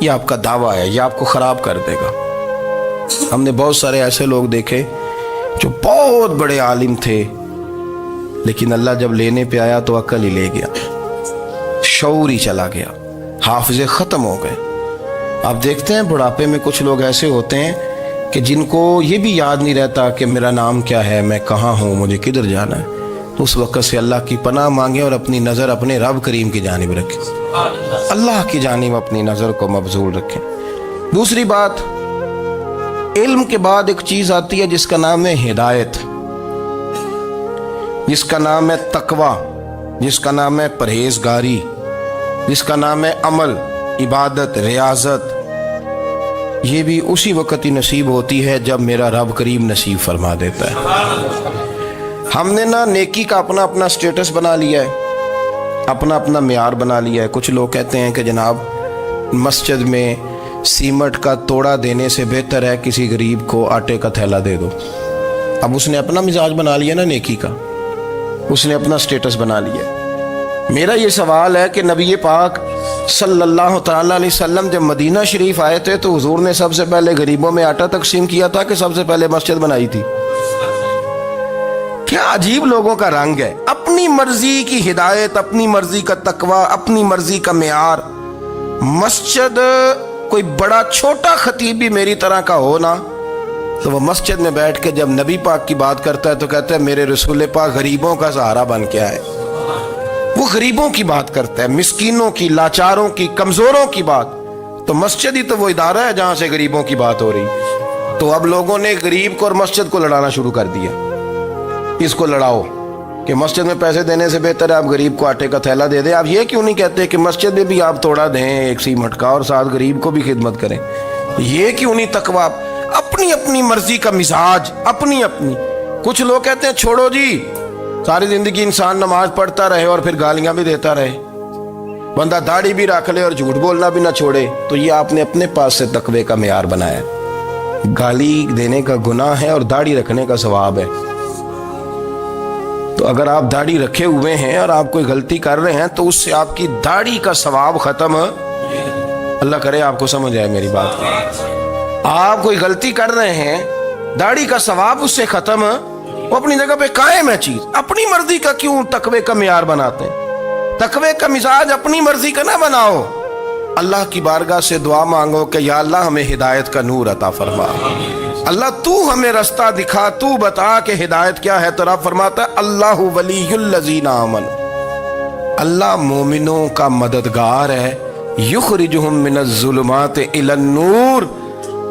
یہ آپ کا دعویٰ ہے، یہ آپ کو خراب کر دے گا۔ ہم نے بہت سارے ایسے لوگ دیکھے جو بہت بڑے عالم تھے، لیکن اللہ جب لینے پہ آیا تو عقل ہی لے گیا، شعور ہی چلا گیا، حافظے ختم ہو گئے۔ آپ دیکھتے ہیں بڑھاپے میں کچھ لوگ ایسے ہوتے ہیں کہ جن کو یہ بھی یاد نہیں رہتا کہ میرا نام کیا ہے، میں کہاں ہوں، مجھے کدھر جانا ہے۔ تو اس وقت سے اللہ کی پناہ مانگیں اور اپنی نظر اپنے رب کریم کی جانب رکھیں، اللہ کی جانب اپنی نظر کو مبذول رکھیں۔ دوسری بات، علم کے بعد ایک چیز آتی ہے جس کا نام ہے ہدایت، جس کا نام ہے تقوی، جس کا نام ہے پرہیزگاری، جس کا نام ہے عمل، عبادت، ریاضت۔ یہ بھی اسی وقت ہی نصیب ہوتی ہے جب میرا رب کریم نصیب فرما دیتا ہے۔ ہم نے نا نیکی کا اپنا اپنا سٹیٹس بنا لیا ہے، اپنا اپنا معیار بنا لیا ہے۔ کچھ لوگ کہتے ہیں کہ جناب مسجد میں سیمٹ کا توڑا دینے سے بہتر ہے کسی غریب کو آٹے کا تھیلا دے دو۔ اب اس نے اپنا مزاج بنا لیا نا نیکی کا، اس نے اپنا سٹیٹس بنا لیا۔ میرا یہ سوال ہے کہ نبی پاک صلی اللہ تعالیٰ علیہ وسلم جب مدینہ شریف آئے تھے تو حضور نے سب سے پہلے غریبوں میں آٹا تقسیم کیا تھا کہ سب سے پہلے مسجد بنائی تھی؟ کیا عجیب لوگوں کا رنگ ہے، اپنی مرضی کی ہدایت، اپنی مرضی کا تقوی، اپنی مرضی کا معیار۔ مسجد کوئی بڑا چھوٹا خطیب بھی میری طرح کا ہو نا تو وہ مسجد میں بیٹھ کے جب نبی پاک کی بات کرتا ہے تو کہتا ہے میرے رسول پاک غریبوں کا سہارا بن کے آئے۔ وہ غریبوں کی بات کرتا ہے، مسکینوں کی، لاچاروں کی، کمزوروں کی بات۔ تو مسجد ہی تو وہ ادارہ ہے جہاں سے غریبوں کی بات ہو رہی۔ تو اب لوگوں نے غریب کو اور مسجد کو لڑانا شروع کر دیا، اس کو لڑاؤ کہ مسجد میں پیسے دینے سے بہتر ہے آپ غریب کو آٹے کا تھیلا دے دیں۔ آپ یہ کیوں نہیں کہتے کہ مسجد میں بھی آپ توڑا دیں ایک سیمٹ کا اور ساتھ غریب کو بھی خدمت کریں؟ یہ کیوں نہیں تقوی؟ اپنی اپنی مرضی کا مزاج، اپنی اپنی۔ کچھ لوگ کہتے ہیں چھوڑو جی، ساری زندگی انسان نماز پڑھتا رہے اور پھر گالیاں بھی دیتا رہے، بندہ داڑھی بھی رکھ لے اور جھوٹ بولنا بھی نہ چھوڑے۔ تو یہ آپ نے اپنے پاس سے تقوی کا معیار بنایا۔ گالی دینے کا گناہ ہے اور داڑھی رکھنے کا ثواب ہے۔ تو اگر آپ داڑھی رکھے ہوئے ہیں اور آپ کوئی غلطی کر رہے ہیں تو اس سے آپ کی داڑھی کا ثواب ختم، اللہ کرے آپ کو سمجھ آئے میری بات۔ آپ کوئی غلطی کر رہے ہیں، داڑھی کا ثواب اس سے ختم، وہ اپنی جگہ پہ قائم ہے چیز۔ اپنی مرضی کا کیوں تقوی کا معیار بناتے ہیں؟ تقوی کا مزاج اپنی مرضی کا نہ بناؤ، اللہ کی بارگاہ سے دعا مانگو کہ یا اللہ ہمیں ہدایت کا نور عطا فرما، اللہ تو ہمیں رستہ دکھا، تو بتا کہ ہدایت کیا ہے۔ تو رب فرماتا ہے اللہ ولی الذین آمنوا، اللہ مومنوں کا مددگار ہے، یخرجہم من الظلمات الی النور،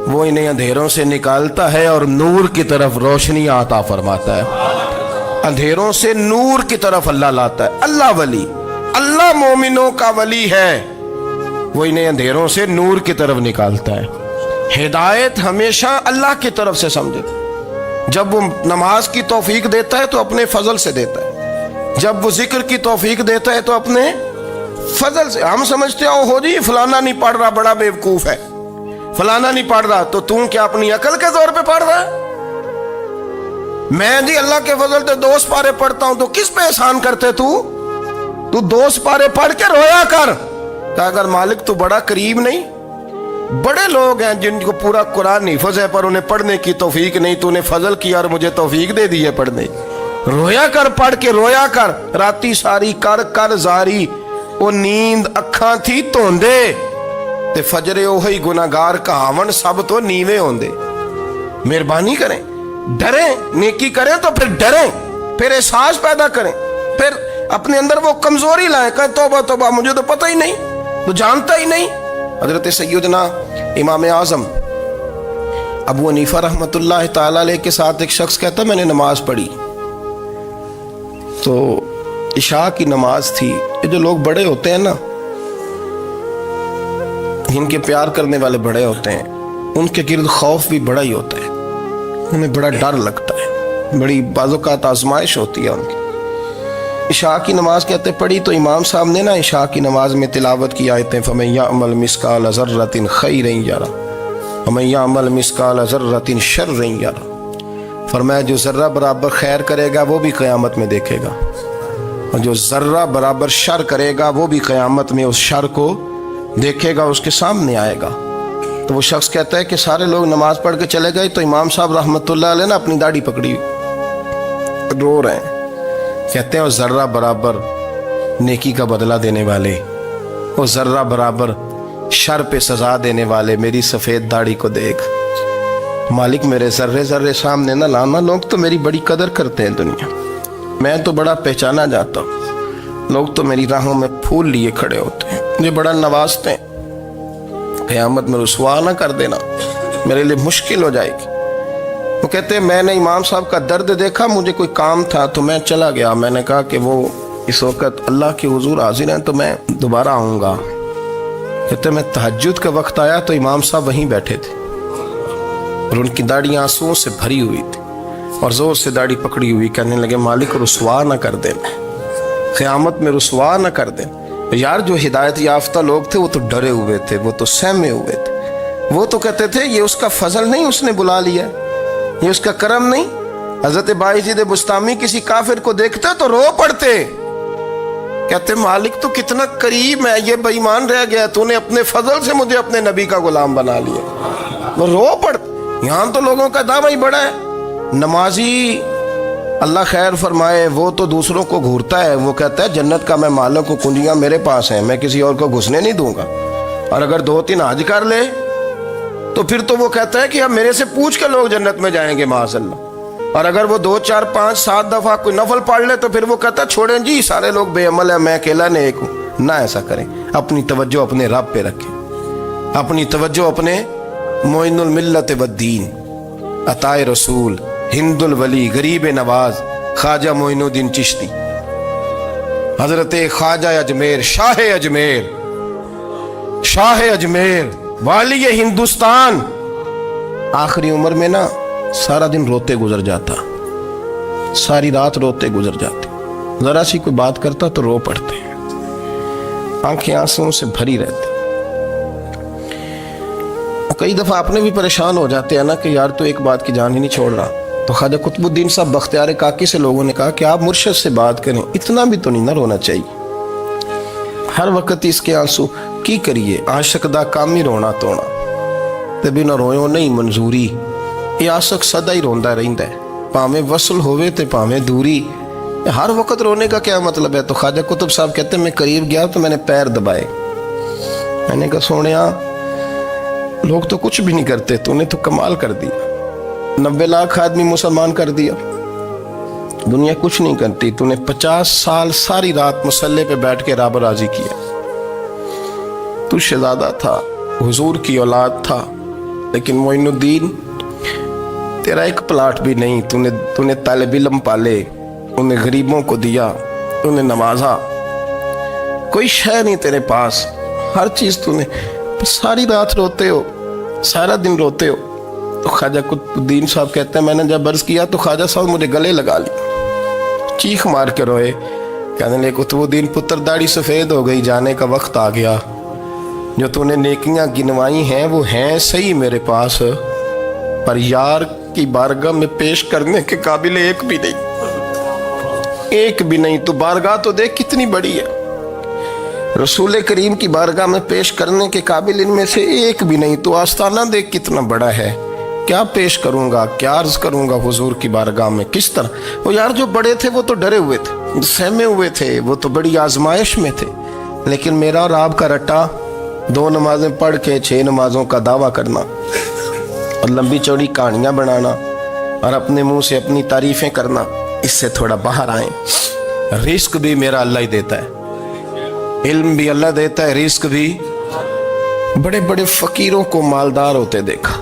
وہ انہیں اندھیروں سے نکالتا ہے اور نور کی طرف روشنی عطا فرماتا ہے۔ اندھیروں سے نور کی طرف اللہ لاتا ہے۔ اللہ ولی، اللہ مومنوں کا ولی ہے، وہ انہیں اندھیروں سے نور کی طرف نکالتا ہے۔ ہدایت ہمیشہ اللہ کی طرف سے سمجھے۔ جب وہ نماز کی توفیق دیتا ہے تو اپنے فضل سے دیتا ہے، جب وہ ذکر کی توفیق دیتا ہے تو اپنے فضل سے۔ ہم سمجھتے ہو جی فلانا نہیں پڑھ رہا بڑا بیوقوف ہے، فلانا نہیں پڑھ رہا، تو تم کیا اپنی عقل کے زور پہ پڑھ رہا ہے؟ میں جی اللہ کے فضل سے 2 سپارے پڑھتا ہوں، تو کس پہ احسان کرتے تو 2 سپارے پڑھ کے رویا کر کہ اگر مالک تو بڑا قریب نہیں۔ بڑے لوگ ہیں جن کو پورا قرآن حفظ ہے پر انہیں پڑھنے کی توفیق نہیں، تو انہیں فضل کیا اور مجھے توفیق دے دی ہے پڑھنے۔ رویا کر، پڑھ کے رویا کر، راتی ساری کر کر زاری، وہ نیند اکھاں تھی توندے تے فجرے اوہی گناہگار کہاون سب تو نیوے ہوندے۔ مہربانی کریں، ڈریں، نیکی کریں تو پھر ڈریں، پھر احساس پیدا کریں، پھر اپنے اندر وہ کمزوری لائیں کہ توبہ توبہ مجھے تو پتہ ہی نہیں، تو جانتا ہی نہیں۔ حضرت سیدنا امام اعظم ابو حنیفہ رحمۃ اللہ تعالی علیہ کے ساتھ ایک شخص کہتا میں نے نماز پڑھی تو عشاء کی نماز تھی۔ یہ جو لوگ بڑے ہوتے ہیں نا، ان کے پیار کرنے والے بڑے ہوتے ہیں، ان کے گرد خوف بھی بڑا ہی ہوتا ہے، انہیں بڑا ڈر لگتا ہے، بڑی بعض اوقات آزمائش ہوتی ہے ان کی۔ عشاء کی نماز کہتے پڑھی تو امام صاحب نے نا عشاء کی نماز میں تلاوت کی آیتیں فَمَن يَعْمَلْ مِثْقَالَ ذَرَّةٍ خَيْرًا يَرَهُ وَمَن يَعْمَلْ مِثْقَالَ ذَرَّةٍ شَرًّا يَرَهُ، فرمایا جو ذرہ برابر خیر کرے گا وہ بھی قیامت میں دیکھے گا، اور جو ذرہ برابر شر کرے گا وہ بھی قیامت میں اس شر کو دیکھے گا اس کے سامنے آئے گا. تو وہ شخص کہتا ہے کہ سارے لوگ نماز پڑھ کے چلے گئے تو امام صاحب رحمۃ اللہ علیہ نے اپنی داڑھی پکڑی رو رہے ہیں. کہتے ہیں وہ ذرہ برابر نیکی کا بدلہ دینے والے، وہ ذرہ برابر شر پہ سزا دینے والے میری سفید داڑھی کو دیکھ. مالک میرے ذرے ذرے سامنے نہ لانا، لوگ تو میری بڑی قدر کرتے ہیں دنیا، میں تو بڑا پہچانا جاتا ہوں، لوگ تو میری راہوں میں پھول لیے کھڑے ہوتے ہیں، مجھے بڑا نوازتے ہیں. قیامت میں رسوا نہ کر دینا، میرے لیے مشکل ہو جائے گی. وہ کہتے ہیں میں نے امام صاحب کا درد دیکھا، مجھے کوئی کام تھا تو میں چلا گیا. میں نے کہا کہ وہ اس وقت اللہ کے حضور حاضر ہیں تو میں دوبارہ آؤں گا. کہتے ہیں میں تہجد کا وقت آیا تو امام صاحب وہیں بیٹھے تھے اور ان کی داڑھی آنسوؤں سے بھری ہوئی تھی اور زور سے داڑھی پکڑی ہوئی. کہنے لگے مالک رسوا نہ کر دینا، قیامت میں رسوا نہ کر دینا. یار جو ہدایت یافتہ لوگ تھے وہ تو ڈرے ہوئے تھے، وہ تو سہمے ہوئے تھے، وہ تو کہتے تھے یہ اس کا فضل نہیں، اس نے بلا لیا، یہ اس کا کرم نہیں. حضرت باعزید بستامی کسی کافر کو دیکھتے تو رو پڑتے، کہتے مالک تو کتنا قریب ہے، یہ بے ایمان رہ گیا، تو نے اپنے فضل سے مجھے اپنے نبی کا غلام بنا لیا. وہ رو پڑتے. یہاں تو لوگوں کا دعویٰ ہی بڑا ہے. نمازی اللہ خیر فرمائے وہ تو دوسروں کو گھورتا ہے، وہ کہتا ہے جنت کا میں مالک ہوں، کنجیاں میرے پاس ہیں، میں کسی اور کو گھسنے نہیں دوں گا. اور اگر 2-3 حج کر لے تو پھر تو وہ کہتا ہے کہ اب میرے سے پوچھ کے لوگ جنت میں جائیں گے معاذ اللہ. اور اگر وہ 2 4 5 7 دفعہ کوئی نفل پڑھ لے تو پھر وہ کہتا ہے چھوڑیں جی سارے لوگ بے عمل ہیں، میں اکیلا نیک ہوں. نہ ایسا کریں، اپنی توجہ اپنے رب پہ رکھیں، اپنی توجہ اپنے معین الملت والدین، عطا رسول، ہند الولی، غریب نواز، خواجہ معین الدین چشتی، حضرت خواجہ اجمیر، شاہ اجمیر، والی ہندوستان. آخری عمر میں نا سارا دن روتے گزر جاتا، ساری رات روتے گزر جاتے، ذرا سی کوئی بات کرتا تو رو پڑتے، آنکھیں آنسوں سے بھری رہتی. کئی دفعہ اپنے بھی پریشان ہو جاتے ہیں نا کہ یار تو ایک بات کی جان ہی نہیں چھوڑ رہا. تو خواجہ قطب الدین صاحب بختیار کاکی سے لوگوں نے کہا کہ آپ مرشد سے بات کریں، اتنا بھی تو نہیں نہ رونا چاہیے، ہر وقت اس کے آنسو کی کریے. عاشق دا کام ہی رونا تونا تے بنا رویوں نہیں منظوری. یہ عاشق سدا ہی روندا رہندا ہے، پاویں وصل ہوئے تے پاویں دوری. ہر وقت رونے کا کیا مطلب ہے؟ تو خواجہ قطب صاحب کہتے ہیں میں قریب گیا تو میں نے پیر دبائے، میں نے کہا سونیا لوگ تو کچھ بھی نہیں کرتے، تو نے تو کمال کر دیا، 90 لاکھ آدمی مسلمان کر دیا، دنیا کچھ نہیں کرتی، تو نے 50 سال ساری رات مصلے پہ بیٹھ کے رب راضی کیا. تو شہزادہ تھا، حضور کی اولاد تھا، لیکن معین الدین تیرا ایک پلاٹ بھی نہیں، تو نے طالب علم پالے، انہیں غریبوں کو دیا، انہیں نوازا، کوئی شے نہیں تیرے پاس، ہر چیز تو نے، ساری رات روتے ہو، سارا دن روتے ہو. تو خواجہ قطب الدین صاحب کہتے ہیں میں نے جب عرض کیا تو خواجہ صاحب مجھے گلے لگا لیا، چیخ مار کے روئے، کہنے لگے قطب الدین پتر داڑھی سفید ہو گئی، جانے کا وقت آ گیا، جو تو نے نیکیاں گنوائی ہیں وہ ہیں صحیح میرے پاس، پر یار کی بارگاہ میں پیش کرنے کے قابل ایک بھی نہیں. تو بارگاہ تو دیکھ کتنی بڑی ہے، رسول کریم کی بارگاہ میں پیش کرنے کے قابل ان میں سے ایک بھی نہیں. تو آستانہ دیکھ کتنا بڑا ہے، کیا پیش کروں گا، کیا عرض کروں گا حضور کی بارگاہ میں، کس طرح. وہ یار جو بڑے تھے وہ تو ڈرے ہوئے تھے، سہمے ہوئے تھے، وہ تو بڑی آزمائش میں تھے، لیکن میرا اور آپ کا رٹا 2 نمازیں پڑھ کے 6 نمازوں کا دعویٰ کرنا اور لمبی چوڑی کہانیاں بنانا اور اپنے منہ سے اپنی تعریفیں کرنا، اس سے تھوڑا باہر آئیں. رزق بھی میرا اللہ ہی دیتا ہے، علم بھی اللہ دیتا ہے، رزق بھی. بڑے بڑے فقیروں کو مالدار ہوتے دیکھا،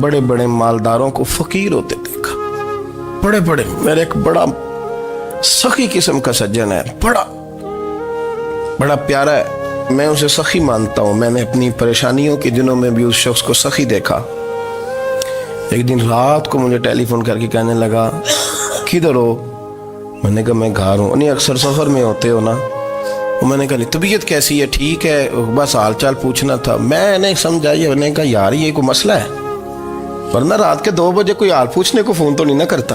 بڑے بڑے مالداروں کو فقیر ہوتے دیکھا، بڑے بڑے. میرے ایک بڑا سخی قسم کا سجن ہے، بڑا پیارا ہے، میں اسے سخی مانتا ہوں. میں نے اپنی پریشانیوں کے دنوں میں بھی اس شخص کو سخی دیکھا. ایک دن رات کو مجھے ٹیلی فون کر کے کہنے لگا کدھر ہو؟ میں نے کہا میں گھر ہوں. نہیں اکثر سفر میں ہوتے ہو نا؟ میں نے کہا طبیعت کیسی ہے؟ ٹھیک ہے، بس حال چال پوچھنا تھا. میں نے سمجھائی، میں نے کہا یار یہ کوئی مسئلہ ہے، ورنہ رات کے 2 بجے کوئی حال پوچھنے کو فون تو نہیں نہ کرتا.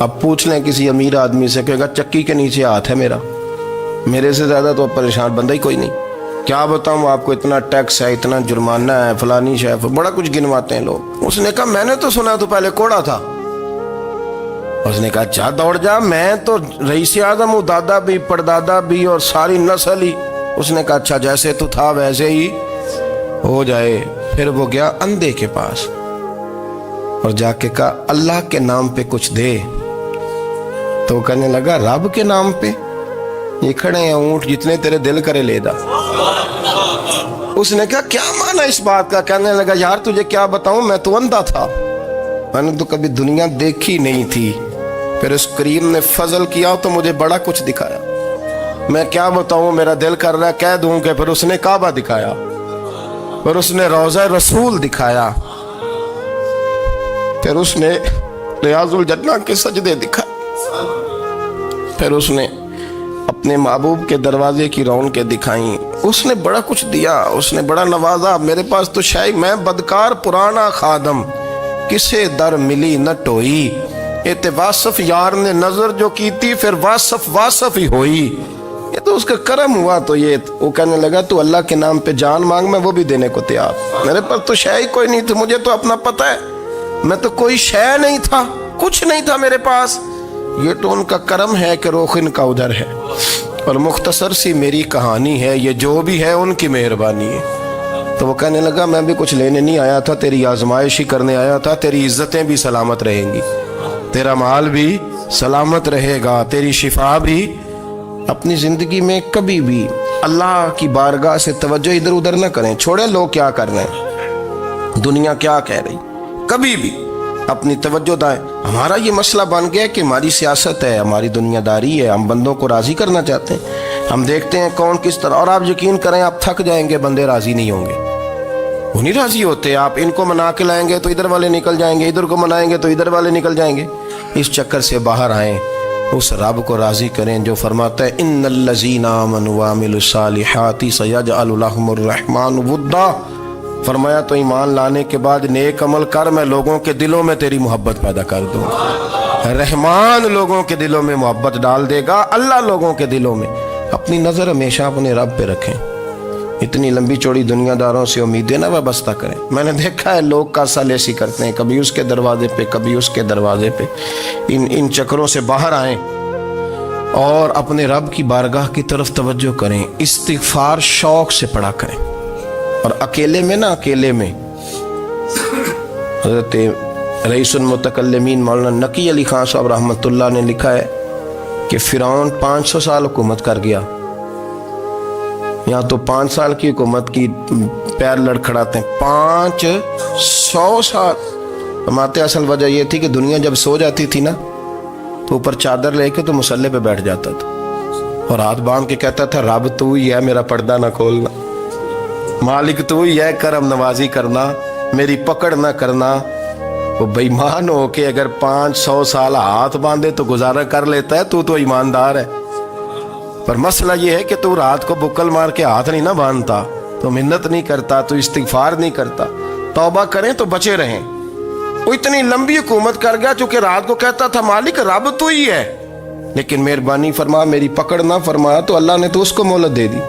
اب پوچھ لیں کسی امیر آدمی سے، کہے گا چکی کے نیچے ہاتھ ہے میرا، میرے سے زیادہ تو پریشان بندہ ہی کوئی نہیں۔ کیا بتاؤں آپ کو، اتنا ٹیکس ہے، اتنا جرمانہ ہے، فلانی شے، بڑا کچھ گنواتے ہیں لوگ۔ اس نے کہا میں نے تو سنا تو پہلے کوڑا تھا۔ اس نے کہا جا دوڑ جا، میں تو رئیس اعظم ہوں، دادا بھی پردادا بھی اور ساری نسل ہی۔ اس نے کہا اچھا جیسے تو تھا ویسے ہی ہو جائے۔ پھر وہ گیا اندھے کے پاس اور جا کے کہا اللہ کے نام پہ کچھ دے۔ تو کہنے لگا رب کے نام پہ؟ یہ کھڑے ہیں اونٹ جتنے تیرے دل کرے لے دا۔ اس نے کہا کیا معنی اس بات کا؟ کہنے لگا یار تجھے کیا بتاؤں، میں تو اندھا تھا، میں نے تو کبھی دنیا دیکھی نہیں تھی، پھر اس کریم نے فضل کیا تو مجھے بڑا کچھ دکھایا۔ میں کیا بتاؤں، میرا دل کر رہا ہے کہہ دوں کہ پھر اس نے کعبہ دکھایا، پھر اس نے روضہ رسول دکھایا، پھر اس نے ریاض الجنہ کے سجدے دکھائے، پھر اس نے اپنے محبوب کے دروازے کی رونقیں دکھائیں۔ اس نے بڑا کچھ دیا، اس نے بڑا نوازا۔ میرے پاس تو شاید میں بدکار پرانا خادم، کسے در ملی نہ ٹوئی، ایت واصف یار نے نظر جو کی تھی، پھر واصف ہی ہوئی۔ یہ تو اس کا کرم ہوا۔ تو یہ وہ کہنے لگا تو اللہ کے نام پہ جان مانگ، میں وہ بھی دینے کو تیار۔ میرے پاس تو شے کوئی نہیں تھی، مجھے تو اپنا پتہ ہے، میں تو کوئی شے نہیں تھا، کچھ نہیں تھا میرے پاس۔ یہ تو ان کا کرم ہے کہ رخ ان کا ادھر ہے، اور مختصر سی میری کہانی ہے، یہ جو بھی ہے ان کی مہربانی ہے۔ تو وہ کہنے لگا میں بھی کچھ لینے نہیں آیا تھا، تیری آزمائش ہی کرنے آیا تھا، تیری عزتیں بھی سلامت رہیں گی، تیرا مال بھی سلامت رہے گا، تیری شفا بھی۔ اپنی زندگی میں کبھی بھی اللہ کی بارگاہ سے توجہ ادھر ادھر نہ کریں، چھوڑیں لوگ کیا کر رہے ہیں، دنیا کیا کہہ رہی، کبھی بھی اپنی توجہ دائیں۔ ہمارا یہ مسئلہ بن گیا کہ ہماری سیاست ہے، ہماری دنیا داری ہے، ہم بندوں کو راضی کرنا چاہتے ہیں، ہم دیکھتے ہیں کون کس طرح، اور آپ یقین کریں آپ تھک جائیں گے، بندے راضی نہیں ہوں گے، وہ نہیں راضی ہوتے۔ آپ ان کو منا کے لائیں گے تو ادھر والے نکل جائیں گے، ادھر کو منائیں گے تو ادھر والے نکل جائیں گے۔ اس چکر سے باہر آئیں، اس رب کو راضی کریں جو فرماتا ہے ان الذین آمنوا وعملوا الصالحات سیجعل لهم الرحمن ودا۔ فرمایا تو ایمان لانے کے بعد نیک عمل کر، میں لوگوں کے دلوں میں تیری محبت پیدا کر دوں گا۔ رحمان لوگوں کے دلوں میں محبت ڈال دے گا، اللہ لوگوں کے دلوں میں۔ اپنی نظر ہمیشہ اپنے رب پہ رکھیں، اتنی لمبی چوڑی دنیا داروں سے امیدیں نہ وابستہ کریں۔ میں نے دیکھا ہے لوگ کاسا لیسی کرتے ہیں، کبھی اس کے دروازے پہ کبھی اس کے دروازے پہ۔ ان چکروں سے باہر آئیں اور اپنے رب کی بارگاہ کی طرف توجہ کریں، استغفار شوق سے پڑھا کریں، اور اکیلے میں نہ، اکیلے میں حضرت رئیس المتکلمین مولانا نقی علی خان صاحب رحمۃ اللہ نے لکھا ہے کہ فرعون 500 سال حکومت کر گیا، یہاں تو 5 سال کی حکومت کی پیر لڑکھڑاتے ہیں، 500 سال۔ فرماتے اصل وجہ یہ تھی کہ دنیا جب سو جاتی تھی نا تو اوپر چادر لے کے تو مسلح پہ بیٹھ جاتا تھا اور ہاتھ باندھ کے کہتا تھا رب تو ہی ہے، میرا پردہ نہ کھولنا، مالک تو ہی ہے، کرم نوازی کرنا، میری پکڑ نہ کرنا۔ وہ بے ایمان ہو کے اگر 500 سال ہاتھ باندھے تو گزارا کر لیتا ہے، تو ایماندار ہے۔ پر مسئلہ یہ ہے کہ تو رات کو بکل مار کے ہاتھ نہیں نہ باندھتا، تو منت نہیں کرتا، تو استغفار نہیں کرتا۔ توبہ کریں تو بچے رہیں۔ وہ اتنی لمبی حکومت کر گیا چونکہ رات کو کہتا تھا مالک رب تو ہی ہے، لیکن مہربانی فرما، میری پکڑ نہ فرمایا تو اللہ نے تو اس کو مہلت دے دی۔